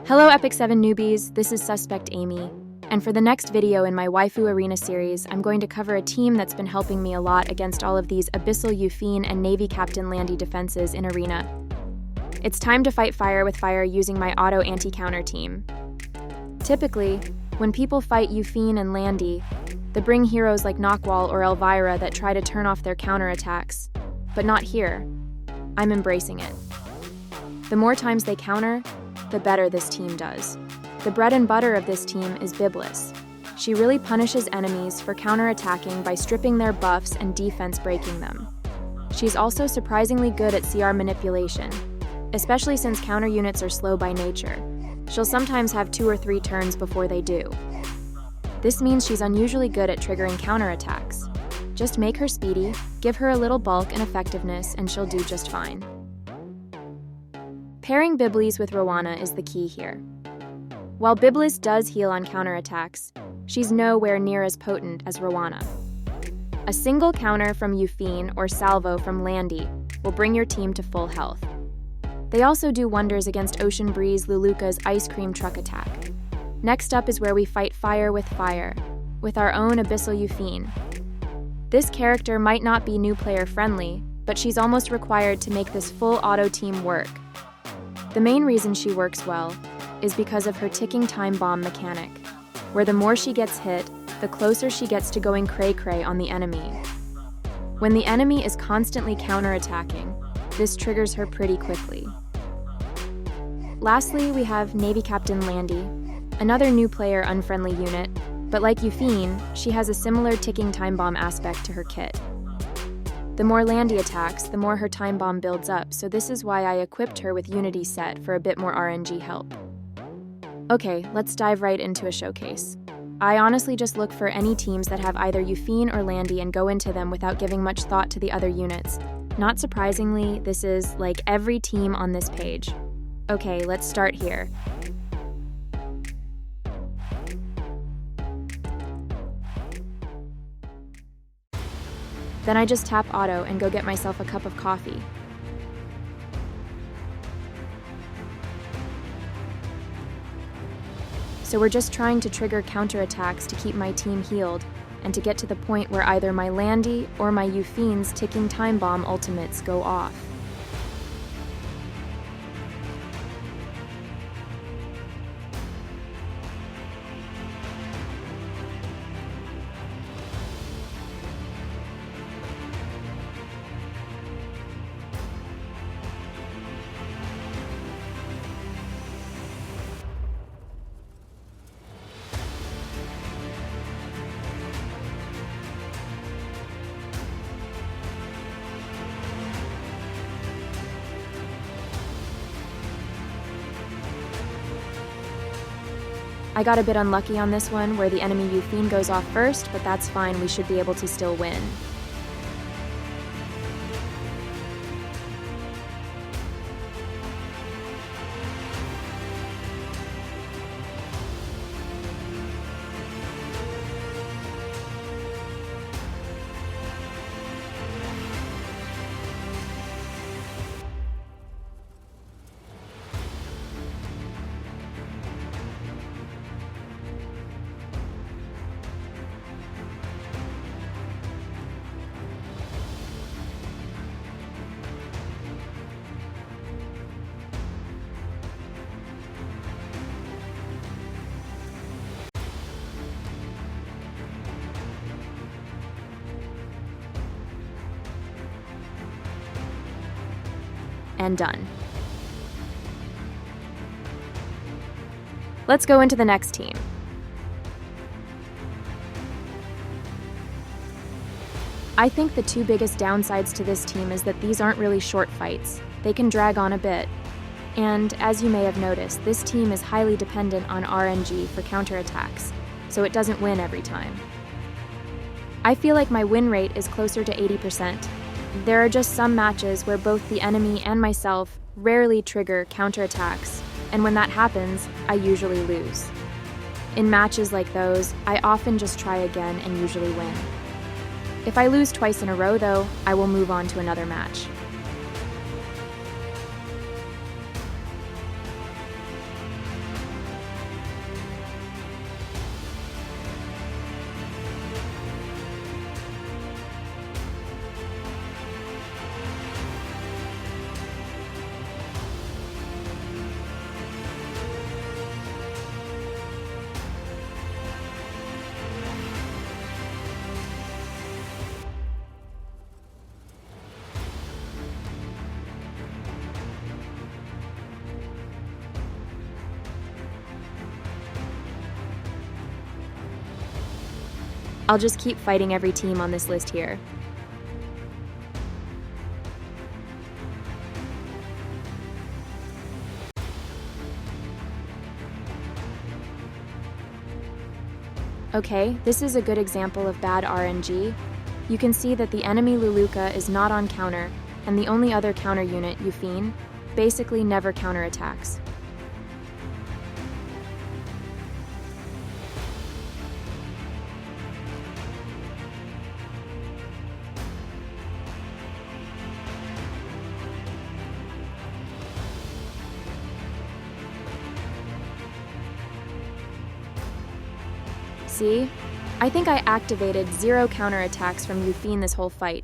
Hello Epic 7 newbies, this is Suspect Amy, and for the next video in my Waifu Arena series, I'm going to cover a team that's been helping me a lot against all of these Abyssal Yuffine and Navy Captain Landy defenses in Arena. It's time to fight fire with fire using my auto anti-counter team. Typically, when people fight Yuffine and Landy, they bring heroes like Knockwall or Elvira that try to turn off their counterattacks, but not here. I'm embracing it. The more times they counter, the better this team does. The bread and butter of this team is Byblis. She really punishes enemies for counterattacking by stripping their buffs and defense breaking them. She's also surprisingly good at CR manipulation, especially since counter units are slow by nature. She'll sometimes have 2 or 3 turns before they do. This means she's unusually good at triggering counterattacks. Just make her speedy, give her a little bulk and effectiveness, and she'll do just fine. Pairing Byblis with Roana is the key here. While Byblis does heal on counterattacks, she's nowhere near as potent as Roana. A single counter from Yuffine or salvo from Landy will bring your team to full health. They also do wonders against Ocean Breeze Luluka's ice cream truck attack. Next up is where we fight fire, with our own Abyssal Yuffine. This character might not be new player friendly, but she's almost required to make this full auto team work. The main reason she works well is because of her ticking time bomb mechanic, where the more she gets hit, the closer she gets to going cray-cray on the enemy. When the enemy is constantly counterattacking, this triggers her pretty quickly. Lastly, we have Navy Captain Landy, another new player unfriendly unit, but like Yuffine, she has a similar ticking time bomb aspect to her kit. The more Landy attacks, the more her time bomb builds up, so this is why I equipped her with Unity Set for a bit more RNG help. Okay, let's dive right into a showcase. I honestly just look for any teams that have either Yuffine or Landy and go into them without giving much thought to the other units. Not surprisingly, this is like every team on this page. Okay, let's start here. Then I just tap auto and go get myself a cup of coffee. So we're just trying to trigger counterattacks to keep my team healed, and to get to the point where either my Landy or my Yuffine's ticking time bomb ultimates go off. I got a bit unlucky on this one, where the enemy Yuffine goes off first, but that's fine, we should be able to still win. And done. Let's go into the next team. I think the 2 biggest downsides to this team is that these aren't really short fights. They can drag on a bit. And as you may have noticed, this team is highly dependent on RNG for counterattacks, so it doesn't win every time. I feel like my win rate is closer to 80%. There are just some matches where both the enemy and myself rarely trigger counterattacks, and when that happens, I usually lose. In matches like those, I often just try again and usually win. If I lose twice in a row, though, I will move on to another match. I'll just keep fighting every team on this list here. Okay, this is a good example of bad RNG. You can see that the enemy Luluka is not on counter, and the only other counter unit, Yuffine, basically never counterattacks. See? I think I activated 0 counterattacks from Yuffine this whole fight.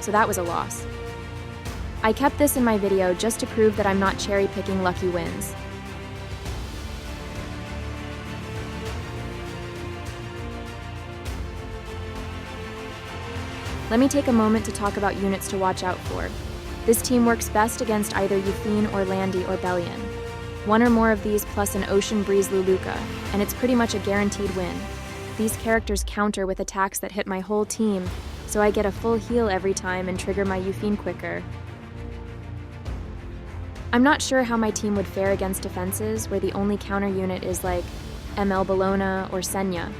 So that was a loss. I kept this in my video just to prove that I'm not cherry-picking lucky wins. Let me take a moment to talk about units to watch out for. This team works best against either Yuffine or Landy or Bellion. One or more of these plus an Ocean Breeze Luluka, and it's pretty much a guaranteed win. These characters counter with attacks that hit my whole team, so I get a full heal every time and trigger my Yuffine quicker. I'm not sure how my team would fare against defenses where the only counter unit is like ML Bellona or Senya.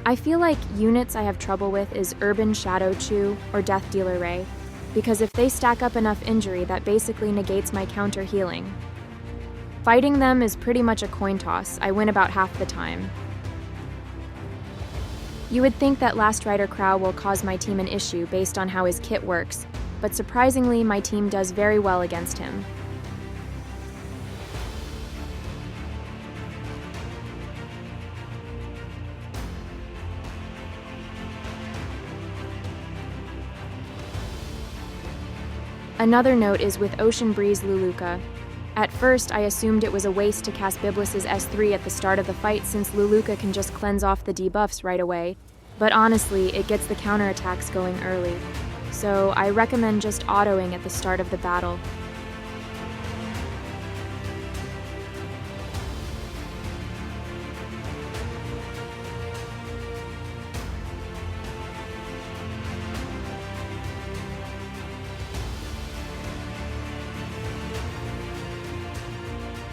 I feel like units I have trouble with is Urban Shadow Chew or Death Dealer Ray, because if they stack up enough injury, that basically negates my counter healing. Fighting them is pretty much a coin toss. I win about half the time. You would think that Last Rider Crow will cause my team an issue based on how his kit works, but surprisingly, my team does very well against him. Another note is with Ocean Breeze Luluka. At first, I assumed it was a waste to cast Byblis' S3 at the start of the fight since Luluka can just cleanse off the debuffs right away, but honestly, it gets the counterattacks going early, so I recommend just autoing at the start of the battle.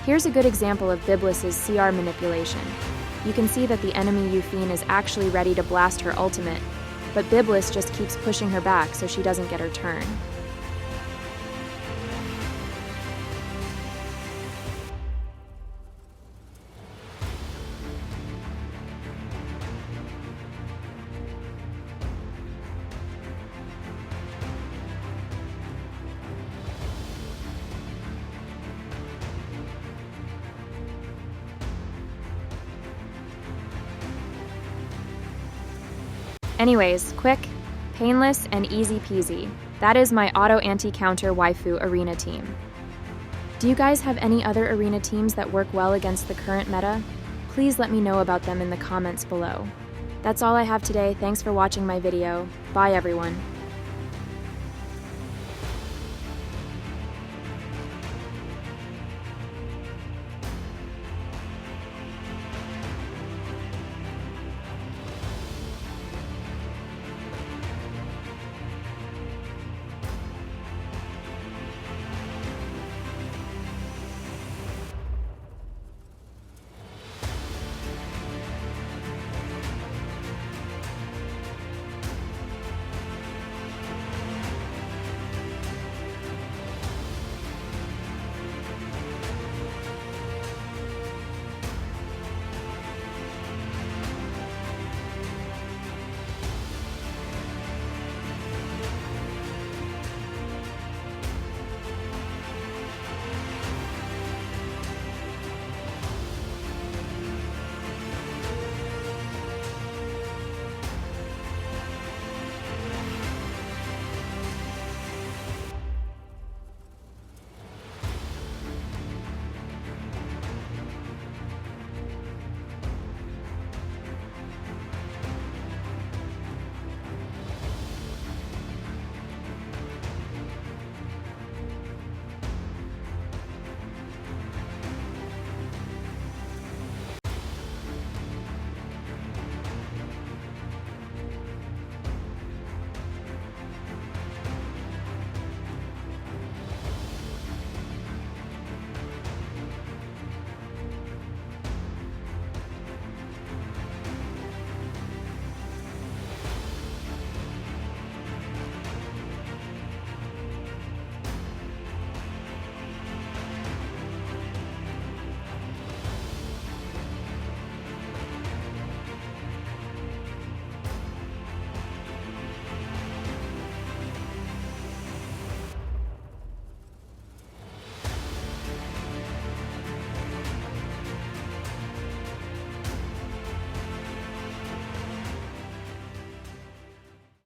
Here's a good example of Byblis' CR manipulation. You can see that the enemy Yuffine is actually ready to blast her ultimate, but Byblis just keeps pushing her back so she doesn't get her turn. Anyways, quick, painless, and easy peasy. That is my auto anti-counter waifu arena team. Do you guys have any other arena teams that work well against the current meta? Please let me know about them in the comments below. That's all I have today. Thanks for watching my video. Bye everyone.